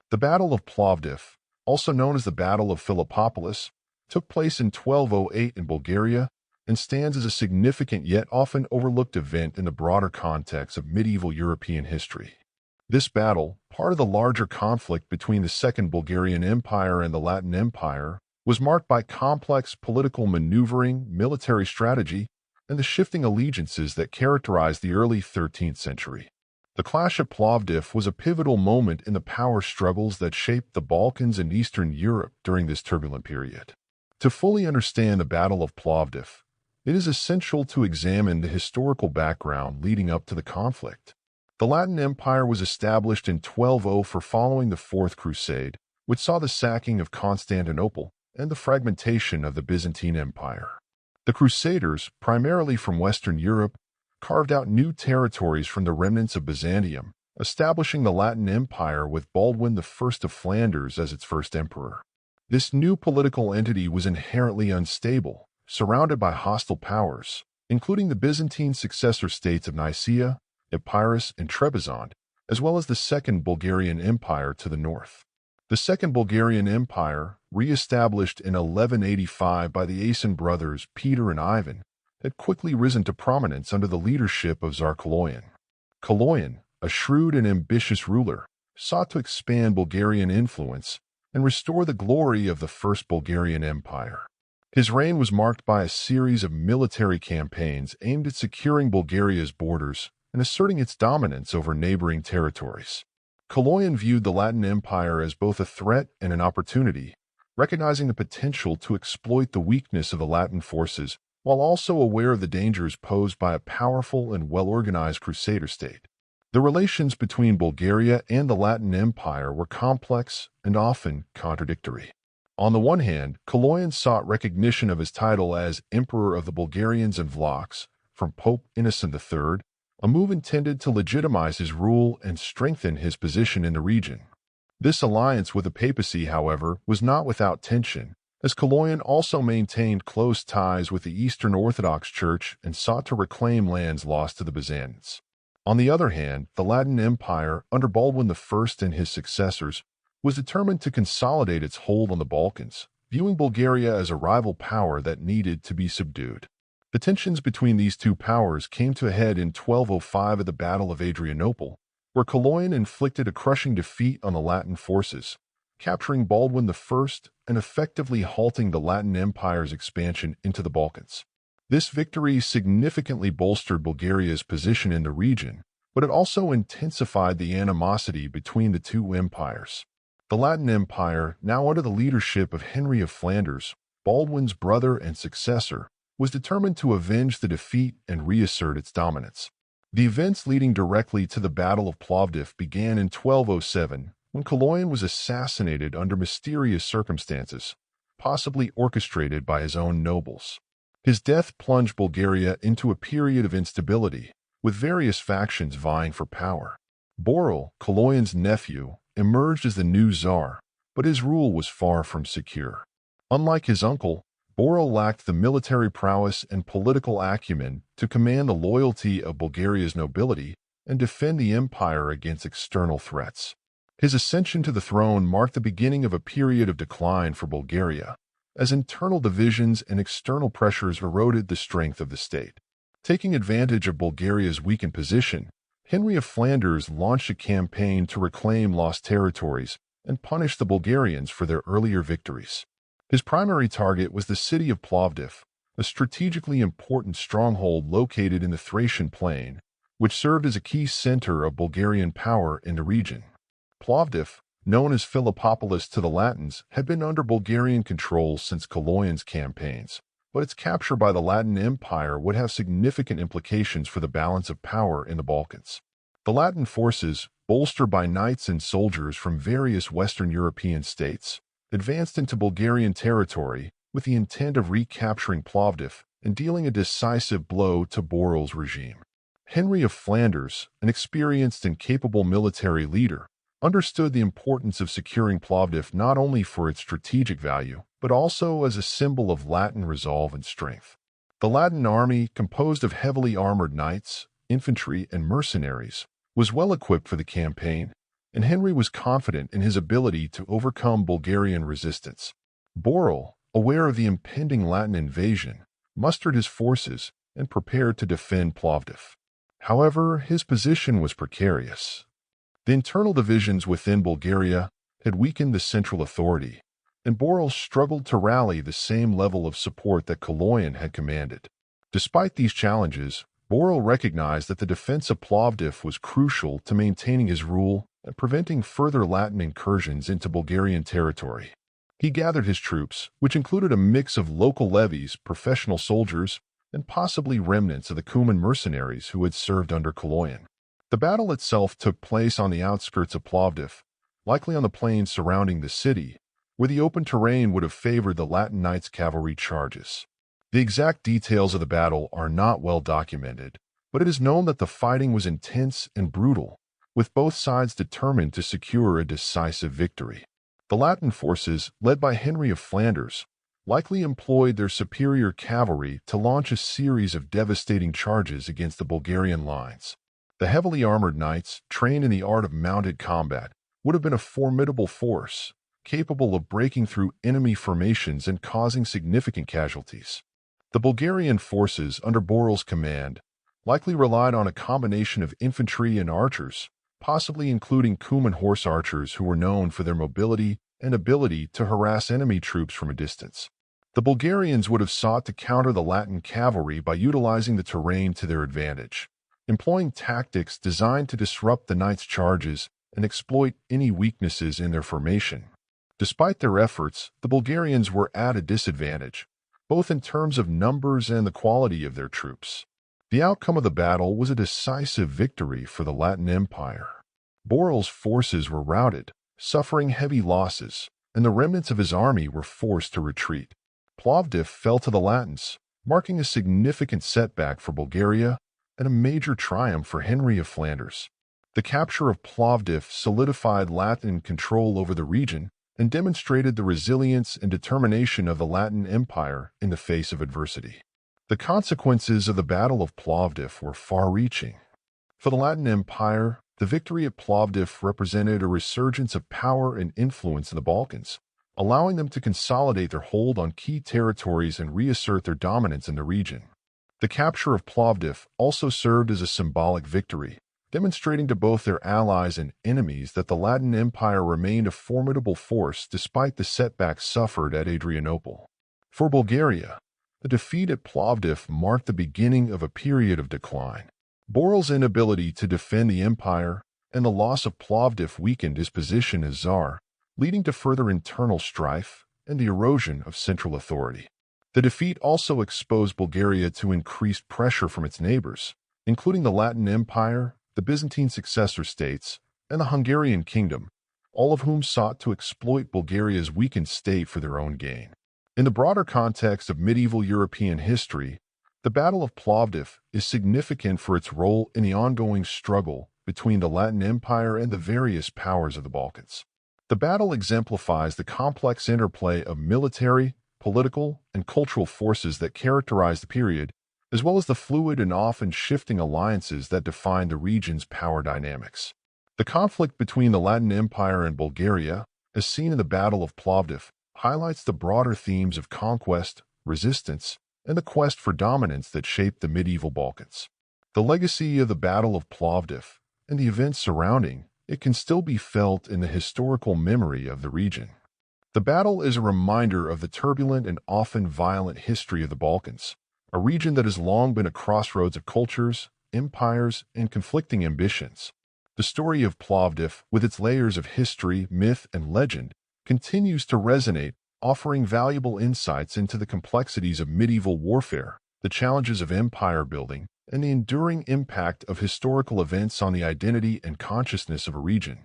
The Battle of Plovdiv, also known as the Battle of Philippopolis, took place in 1208 in Bulgaria and stands as a significant yet often overlooked event in the broader context of medieval European history. This battle, part of the larger conflict between the Second Bulgarian Empire and the Latin Empire, was marked by complex political maneuvering, military strategy, and the shifting allegiances that characterized the early 13th century. The clash at Plovdiv was a pivotal moment in the power struggles that shaped the Balkans and Eastern Europe during this turbulent period. To fully understand the Battle of Plovdiv, it is essential to examine the historical background leading up to the conflict. The Latin Empire was established in 1204 following the Fourth Crusade, which saw the sacking of Constantinople and the fragmentation of the Byzantine Empire. The Crusaders, primarily from Western Europe, carved out new territories from the remnants of Byzantium, establishing the Latin Empire with Baldwin I of Flanders as its first emperor. This new political entity was inherently unstable, surrounded by hostile powers, including the Byzantine successor states of Nicaea, Epirus, and Trebizond, as well as the Second Bulgarian Empire to the north. The Second Bulgarian Empire, re-established in 1185 by the Asen brothers Peter and Ivan, had quickly risen to prominence under the leadership of Tsar Kaloyan. Kaloyan, a shrewd and ambitious ruler, sought to expand Bulgarian influence and restore the glory of the First Bulgarian Empire. His reign was marked by a series of military campaigns aimed at securing Bulgaria's borders and asserting its dominance over neighboring territories. Kaloyan viewed the Latin Empire as both a threat and an opportunity, recognizing the potential to exploit the weakness of the Latin forces while also aware of the dangers posed by a powerful and well-organized crusader state. The relations between Bulgaria and the Latin Empire were complex and often contradictory. On the one hand, Kaloyan sought recognition of his title as Emperor of the Bulgarians and Vlachs from Pope Innocent III, a move intended to legitimize his rule and strengthen his position in the region. This alliance with the papacy, however, was not without tension, as Kaloyan also maintained close ties with the Eastern Orthodox Church and sought to reclaim lands lost to the Byzantines. On the other hand, the Latin Empire, under Baldwin I and his successors, was determined to consolidate its hold on the Balkans, viewing Bulgaria as a rival power that needed to be subdued. The tensions between these two powers came to a head in 1205 at the Battle of Adrianople, where Kaloyan inflicted a crushing defeat on the Latin forces, capturing Baldwin I and effectively halting the Latin Empire's expansion into the Balkans. This victory significantly bolstered Bulgaria's position in the region, but it also intensified the animosity between the two empires. The Latin Empire, now under the leadership of Henry of Flanders, Baldwin's brother and successor, was determined to avenge the defeat and reassert its dominance. The events leading directly to the Battle of Plovdiv began in 1207, when Kaloyan was assassinated under mysterious circumstances, possibly orchestrated by his own nobles. His death plunged Bulgaria into a period of instability, with various factions vying for power. Boril, Kaloyan's nephew, emerged as the new czar, but his rule was far from secure. Unlike his uncle, Boril lacked the military prowess and political acumen to command the loyalty of Bulgaria's nobility and defend the empire against external threats. His ascension to the throne marked the beginning of a period of decline for Bulgaria, as internal divisions and external pressures eroded the strength of the state. Taking advantage of Bulgaria's weakened position, Henry of Flanders launched a campaign to reclaim lost territories and punish the Bulgarians for their earlier victories. His primary target was the city of Plovdiv, a strategically important stronghold located in the Thracian plain, which served as a key center of Bulgarian power in the region. Plovdiv, known as Philippopolis to the Latins, had been under Bulgarian control since Kaloyan's campaigns, but its capture by the Latin Empire would have significant implications for the balance of power in the Balkans. The Latin forces, bolstered by knights and soldiers from various Western European states, advanced into Bulgarian territory with the intent of recapturing Plovdiv and dealing a decisive blow to Boril's regime. Henry of Flanders, an experienced and capable military leader, understood the importance of securing Plovdiv not only for its strategic value, but also as a symbol of Latin resolve and strength. The Latin army, composed of heavily armored knights, infantry, and mercenaries, was well equipped for the campaign, and Henry was confident in his ability to overcome Bulgarian resistance. Borel, aware of the impending Latin invasion, mustered his forces and prepared to defend Plovdiv. However, his position was precarious. The internal divisions within Bulgaria had weakened the central authority, and Borel struggled to rally the same level of support that Kaloyan had commanded. Despite these challenges, Borel recognized that the defense of Plovdiv was crucial to maintaining his rule and preventing further Latin incursions into Bulgarian territory. He gathered his troops, which included a mix of local levies, professional soldiers, and possibly remnants of the Cuman mercenaries who had served under Kaloyan. The battle itself took place on the outskirts of Plovdiv, likely on the plains surrounding the city, where the open terrain would have favored the Latin knights' cavalry charges. The exact details of the battle are not well documented, but it is known that the fighting was intense and brutal, with both sides determined to secure a decisive victory. The Latin forces, led by Henry of Flanders, likely employed their superior cavalry to launch a series of devastating charges against the Bulgarian lines. The heavily armored knights, trained in the art of mounted combat, would have been a formidable force, capable of breaking through enemy formations and causing significant casualties. The Bulgarian forces, under Borel's command, likely relied on a combination of infantry and archers, possibly including Cuman horse archers who were known for their mobility and ability to harass enemy troops from a distance. The Bulgarians would have sought to counter the Latin cavalry by utilizing the terrain to their advantage, employing tactics designed to disrupt the knights' charges and exploit any weaknesses in their formation. Despite their efforts, the Bulgarians were at a disadvantage, both in terms of numbers and the quality of their troops. The outcome of the battle was a decisive victory for the Latin Empire. Borel's forces were routed, suffering heavy losses, and the remnants of his army were forced to retreat. Plovdiv fell to the Latins, marking a significant setback for Bulgaria and a major triumph for Henry of Flanders. The capture of Plovdiv solidified Latin control over the region and demonstrated the resilience and determination of the Latin Empire in the face of adversity. The consequences of the Battle of Plovdiv were far-reaching. For the Latin Empire, the victory at Plovdiv represented a resurgence of power and influence in the Balkans, allowing them to consolidate their hold on key territories and reassert their dominance in the region. The capture of Plovdiv also served as a symbolic victory, demonstrating to both their allies and enemies that the Latin Empire remained a formidable force despite the setbacks suffered at Adrianople. For Bulgaria, the defeat at Plovdiv marked the beginning of a period of decline. Borel's inability to defend the empire and the loss of Plovdiv weakened his position as Tsar, leading to further internal strife and the erosion of central authority. The defeat also exposed Bulgaria to increased pressure from its neighbors, including the Latin Empire, the Byzantine successor states, and the Hungarian kingdom, all of whom sought to exploit Bulgaria's weakened state for their own gain. In the broader context of medieval European history, the Battle of Plovdiv is significant for its role in the ongoing struggle between the Latin Empire and the various powers of the Balkans. The battle exemplifies the complex interplay of military, political, and cultural forces that characterize the period, as well as the fluid and often shifting alliances that define the region's power dynamics. The conflict between the Latin Empire and Bulgaria, as seen in the Battle of Plovdiv, highlights the broader themes of conquest, resistance, and the quest for dominance that shaped the medieval Balkans. The legacy of the Battle of Plovdiv and the events surrounding it can still be felt in the historical memory of the region. The battle is a reminder of the turbulent and often violent history of the Balkans, a region that has long been a crossroads of cultures, empires, and conflicting ambitions. The story of Plovdiv, with its layers of history, myth, and legend, continues to resonate, offering valuable insights into the complexities of medieval warfare, the challenges of empire building, and the enduring impact of historical events on the identity and consciousness of a region.